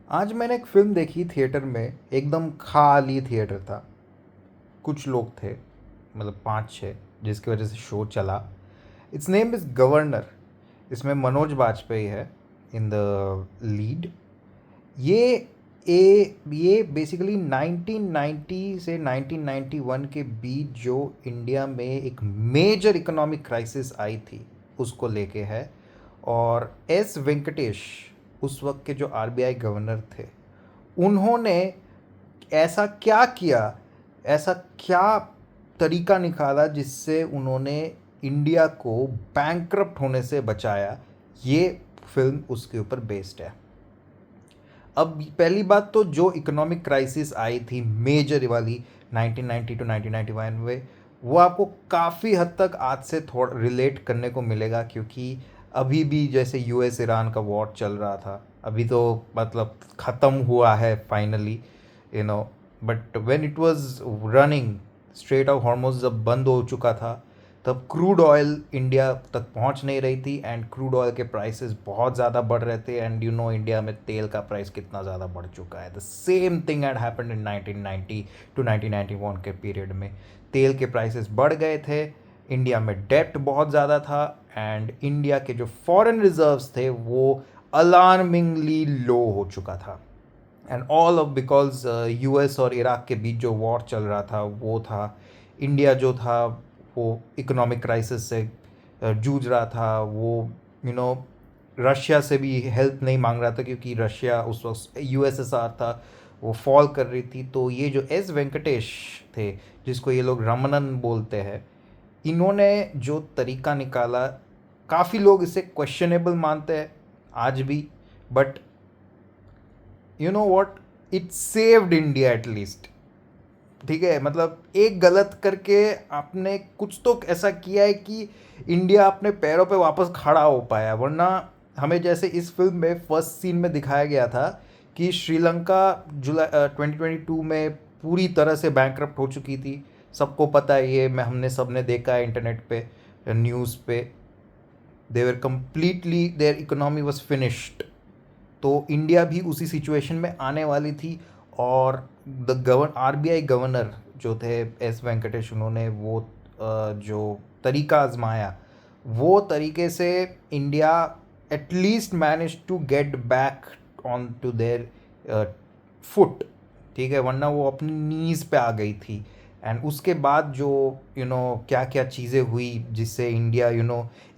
आज मैंने एक फ़िल्म देखी थिएटर में, एकदम खाली थिएटर था। कुछ लोग थे, मतलब 5-6, जिसकी वजह से शो चला। It's name is governor. इसमें मनोज बाजपेयी है इन द लीड। ये ये बेसिकली 1990 से 1991 के बीच जो इंडिया में एक मेजर इकोनॉमिक क्राइसिस आई थी, उसको लेके है। और एस वेंकटेश उस वक्त के जो आरबीआई गवर्नर थे, उन्होंने ऐसा क्या किया, ऐसा क्या तरीका निकाला जिससे उन्होंने इंडिया को बैंकरप्ट होने से बचाया। ये फिल्म उसके ऊपर बेस्ड है। अब पहली बात तो जो इकोनॉमिक क्राइसिस आई थी मेजर वाली 1990 टू 1991 में, वो आपको काफ़ी हद तक आज से थोड़ा रिलेट करने को मिलेगा, क्योंकि अभी भी जैसे यूएस ईरान का वॉर चल रहा था, अभी तो मतलब ख़त्म हुआ है finally, you know. But when it was running, straight of Hormuz जब बंद हो चुका था, तब क्रूड ऑयल इंडिया तक पहुंच नहीं रही थी, एंड क्रूड ऑयल के प्राइसेस बहुत ज़्यादा बढ़ रहे थे। एंड यू नो इंडिया में तेल का प्राइस कितना ज़्यादा बढ़ चुका है। The same thing had happened in 1990 to 1991 के पीरियड में। तेल के प्राइसेस बढ़ गए थे, इंडिया में डेप्ट बहुत ज़्यादा था, एंड इंडिया के जो फॉरेन रिजर्व्स थे वो अलार्मिंगली लो हो चुका था। And all of because US और इराक के बीच जो वॉर चल रहा था वो था। इंडिया जो था वो इकोनॉमिक क्राइसिस से जूझ रहा था। वो यू नो रशिया से भी हेल्प नहीं मांग रहा था, क्योंकि रशिया उस वक्त यूएसएसआर था, वो फॉल कर रही थी। तो ये जो एस वेंकटेश थे, जिसको ये लोग रमनन बोलते हैं, इन्होंने जो तरीका निकाला, काफ़ी लोग इसे क्वेश्चनेबल मानते हैं आज भी, but you know what, it saved India at least. ठीक है, मतलब एक गलत करके आपने कुछ तो ऐसा किया है कि इंडिया अपने पैरों पे वापस खड़ा हो पाया। वरना हमें जैसे इस फिल्म में फर्स्ट सीन में दिखाया गया था कि श्रीलंका जुलाई 2022 में पूरी तरह से बैंकरप्ट हो चुकी थी। सबको पता है ये, मैं हमने सबने देखा है इंटरनेट पे, न्यूज़ पे। Their completely their economy was finished. तो इंडिया भी उसी सिचुएशन में आने वाली थी। और द आरबीआई गवर्नर जो थे एस वेंकटेश, उन्होंने वो जो तरीका आजमाया, वो तरीके से India at least manage to get back on to their foot. ठीक है, वरना वो अपनी नीज पे आ गई थी। एंड उसके बाद जो क्या क्या चीज़ें हुई जिससे इंडिया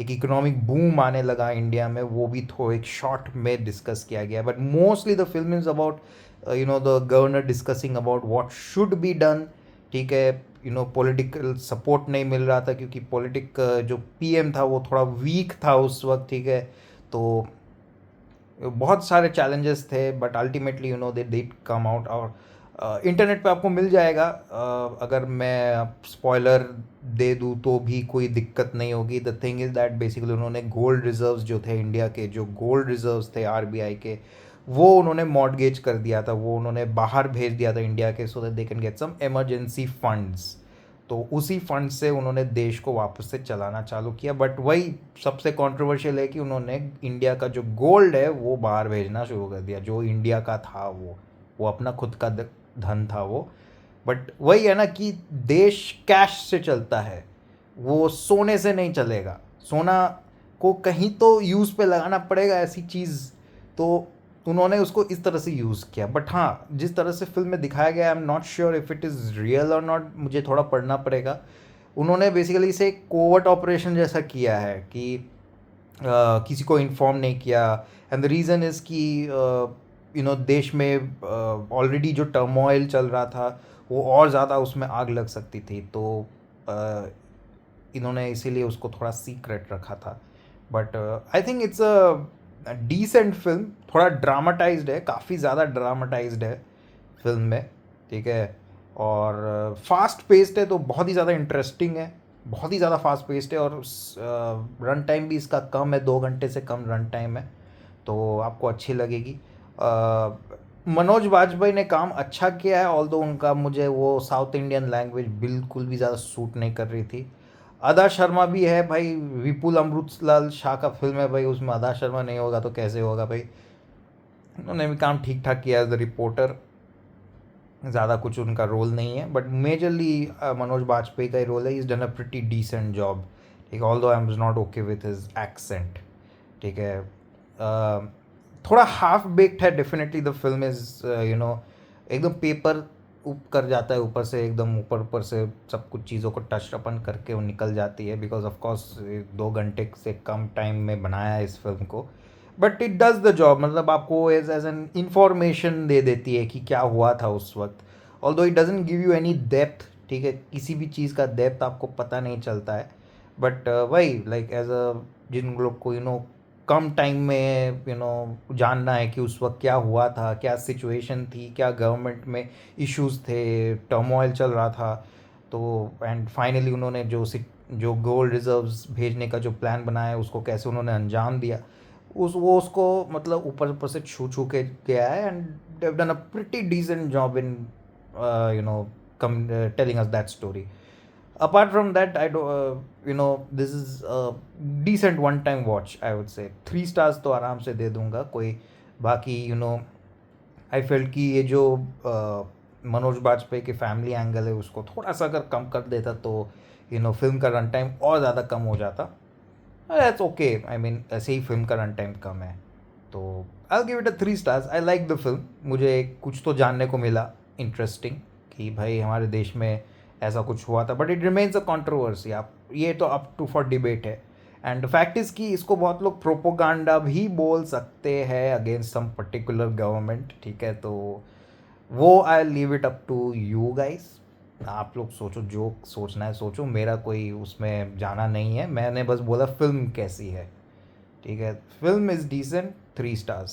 एक इकोनॉमिक बूम आने लगा इंडिया में, वो भी थोड़ा एक शॉर्ट में डिस्कस किया गया। But mostly the film is about the governor discussing about what should be done. ठीक है, पॉलिटिकल सपोर्ट नहीं मिल रहा था, क्योंकि जो पीएम था वो थोड़ा वीक था उस वक्त। ठीक है, तो बहुत सारे चैलेंजेस थे, but ultimately they did come out. और इंटरनेट पे आपको मिल जाएगा। अगर मैं स्पॉइलर दे दूँ तो भी कोई दिक्कत नहीं होगी। The thing is that basically उन्होंने गोल्ड रिजर्व्स जो थे इंडिया के, जो गोल्ड रिजर्व्स थे आरबीआई के, वो उन्होंने मॉर्टगेज कर दिया था, वो उन्होंने बाहर भेज दिया था इंडिया के, so that they can get some emergency funds. तो उसी फंड से उन्होंने देश को वापस से चलाना चालू किया। बट वही सबसे कंट्रोवर्शियल है कि उन्होंने इंडिया का जो गोल्ड है वो बाहर भेजना शुरू कर दिया, जो इंडिया का था वो अपना खुद का धन था वो। बट वही है ना कि देश कैश से चलता है, वो सोने से नहीं चलेगा। सोना को कहीं तो यूज़ पे लगाना पड़ेगा, ऐसी चीज़। तो उन्होंने उसको इस तरह से यूज़ किया। बट हाँ, जिस तरह से फिल्म में दिखाया गया, आई am not sure if it is real और नॉट, मुझे थोड़ा पढ़ना पड़ेगा। उन्होंने बेसिकली इसे एक कोवर्ट ऑपरेशन जैसा किया है कि किसी को इन्फॉर्म नहीं किया। एंड द रीज़न इज़ कि देश में ऑलरेडी जो टर्मोइल चल रहा था, वो और ज़्यादा उसमें आग लग सकती थी। तो इन्होंने इसीलिए उसको थोड़ा सीक्रेट रखा था। But I think it's a decent film. थोड़ा ड्रामाटाइज्ड है, काफ़ी ज़्यादा ड्रामाटाइज्ड है फिल्म में। ठीक है, और फास्ट पेस्ड है, तो बहुत ही ज़्यादा इंटरेस्टिंग है, बहुत ही ज़्यादा फास्ट पेस्ड है। और रन टाइम भी इसका कम है, 2 घंटे से कम रन टाइम है, तो आपको अच्छी लगेगी। मनोज वाजपेयी ने काम अच्छा किया है, ऑल्दो उनका मुझे वो साउथ इंडियन लैंग्वेज बिल्कुल भी ज़्यादा सूट नहीं कर रही थी। अदा शर्मा भी है भाई, विपुल अमृतलाल शाह का फिल्म है भाई, उसमें अदा शर्मा नहीं होगा तो कैसे होगा भाई। उन्होंने भी काम ठीक ठाक किया एज द रिपोर्टर, ज़्यादा कुछ उनका रोल नहीं है, बट मेजरली मनोज बाजपेयी का ही रोल है. Is done a pretty decent job. ठीक है, although I am not okay with his accent. ठीक है, थोड़ा हाफ बेक्ड है डेफिनेटली. द फिल्म इज़ एकदम पेपर ऊप कर जाता है ऊपर से, एकदम ऊपर ऊपर से सब कुछ चीज़ों को टच अपन करके वो निकल जाती है, बिकॉज ऑफ कोर्स 2 घंटे से कम टाइम में बनाया है इस फिल्म को. But it does the job. मतलब आपको एज एन इंफॉर्मेशन दे देती है कि क्या हुआ था उस वक्त. Although it doesn't give you any depth. ठीक है, किसी भी चीज़ का डेप्थ आपको पता नहीं चलता है. बट वही लाइक एज अ, जिन लोग को कम टाइम में जानना है कि उस वक्त क्या हुआ था, क्या सिचुएशन थी, क्या गवर्नमेंट में इश्यूज थे, टर्मोइल चल रहा था. तो एंड फाइनली उन्होंने जो गोल्ड रिजर्व्स भेजने का जो प्लान बनाया है उसको कैसे उन्होंने अंजाम दिया, उसको मतलब ऊपर ऊपर से छू छू के गया है. And they've done a pretty decent job in telling us that story. Apart from that, I do this is a decent one time watch. I would say 3 stars तो आराम से दे दूंगा कोई. बाकी आई फेल्ट कि ये जो मनोज बाजपेयी के फैमिली एंगल है उसको थोड़ा सा अगर कम कर देता तो फिल्म का रन टाइम और ज़्यादा कम हो जाता. That's okay. आई मीन ऐसे ही फिल्म का रन टाइम कम है तो I give it a 3 stars. I like the film. मुझे कुछ तो जानने को मिला इंटरेस्टिंग कि भाई हमारे देश में ऐसा कुछ हुआ था. But it remains a controversy. आप ये तो अप टू फॉर डिबेट है. एंड फैक्ट इज़ कि इसको बहुत लोग प्रोपोगंडा भी बोल सकते हैं अगेंस्ट सम पर्टिकुलर गवर्नमेंट. ठीक है, तो वो I leave it up to you guys. आप लोग सोचो, जो सोचना है सोचो. मेरा कोई उसमें जाना नहीं है. मैंने बस बोला फिल्म कैसी है. ठीक है, फिल्म इज़ डिसेंट. 3 stars.